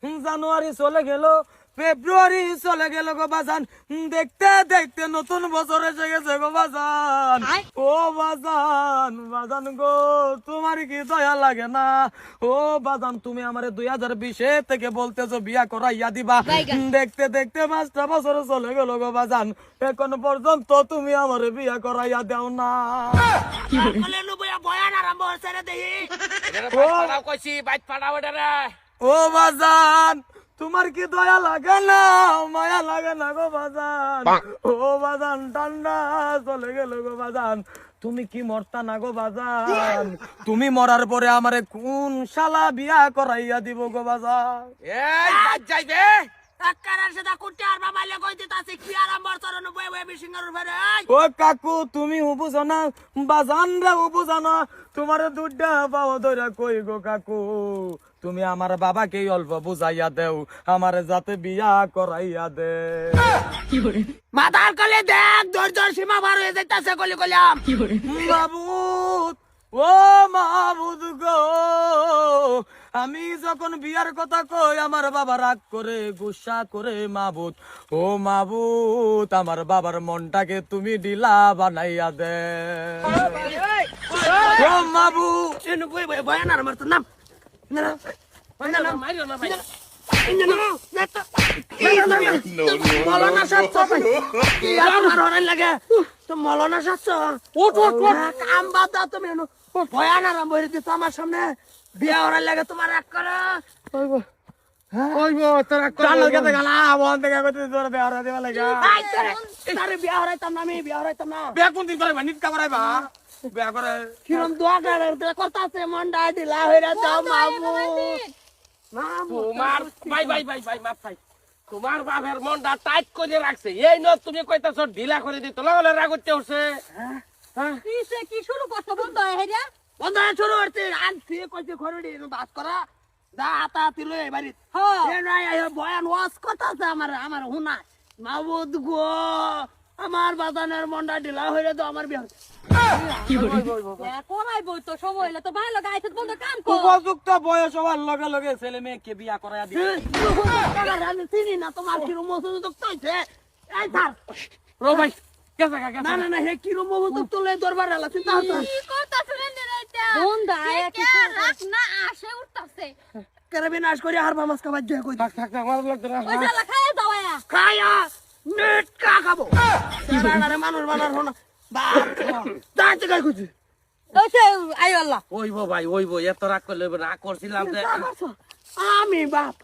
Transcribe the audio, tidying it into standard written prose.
জানুয়ারি চলে গেল, ফেব্রুয়ারি চলে গেল গো বাজান, দেখতে দেখতে নতুন বছর এসে গেছে গো বাজান। ও বাজান, বাজান গো, তোমার কি দয়া লাগে না? ও বাজান, তুমি আমারে 2020 থেকে বলতেছো বিয়া করাইয়া দিবা, দেখতে দেখতে 5টা বছর চলে গেল গো বাজান, এখন পর্যন্ত তুমি আমারে বিয়া করাইয়া দাও না। ও বাজান, তোমার কি দয়া লাগে না, মায়া লাগে না গো বাজান? ও বাজান, ঠান্ডা চলে গেল গো বাজান, তুমি কি মরতা না গো বাজান? তুমি মরার পরে আমারে কোন শালা বিয়া করাইয়া দিব গো বাজান? এই বাদ যাইবে ও কাকু, তুমি বুঝো না, বাজান রে বুঝো না, তোমার দুধটা পাও ধরে কই গো কাকু, তুমি আমার বাবাকে অল্প বুঝাইয়া দেও, আমার যাতে বিয়া করাইয়া দে। মাথার কলে দেখ ধৈর্যর সীমা পার হয়ে যাইতাছে কলি কইলাম। মাহবুদ, ও মাহবুদ গো, আমি যখন বিয়ার কথা কই আমার বাবা রাগ করে, গুসা করে। মাহবুদ, ও মাহবুদ, আমার বাবার মনটাকে তুমি ঢিলা বানাইয়া দে। ও মাহবুদ, ভয়ানার মারতো নাম মলনা সাতশ লাগে তো মলনা সাতশ কাম বাদ দাও তুমি ভয়ানার বই দিত আমার সামনে বিয়া হওয়ার লাগে তোমার এক করে বিয়া হরাইতাম না আমি বিয়া হরাইতাম না কিরম দোয়া করতে মনটা ঢিলা হয়ে যাও তোমার ভাই ভাই ভাই ভাই মাপ ভাই, তোমার বাপের মনটা টাইট করে রাখছে, এই ন তুমি কইতাছ ঢিলা করে দিত, লাগলে রাগ করতে হচ্ছে। কি শুরু করছো বন্ধ হয়ে হেরিয়া? বন্ধ হয়ে শুরু করছে আনছি কইছে খরড়ি বাস করা দা হাতা তিলো এই বাড়ি বয়ান ওয়াজ কথা আছে আমার আমার হুনা মাহবুদ গো, আমার বাজানের মনটা ঢিলা হয়ে তো আমার বিয়া কোনাই বই তো সময় হইলে তো ভালো গাইছে বন্ধ কাম কর। উপযুক্ত বয়স হওয়ার লগে লগে ছেলে মেয়েকে বিয়া করাইয়া দিবে। আমি চিনি না তোমার কিরম মজুদ হইছে এই স্যার রো ভাই কেসা কাকা না না না হে কিরম মজুদ তোলে দরবার এলা চিন্তা হতো কি করতাছ রে নেরাইতা? বন্ধ আয়া কি রাত না আসে উঠতাছে। করে বিনাশ করে আর মাছ খাবার জয় কই থাক থাক থাক আমার লাগতো না। ওই শালা খায়া দাও আয়া। খায়া নেট কা খাবো সারা মানুষ বানার হনা বাপ দাঁত গায় কইছি ওইছে আই আল্লাহ। ওইবো ভাই ওইবো, এত রাগ করলে না করছিলাম যে আমি বাপ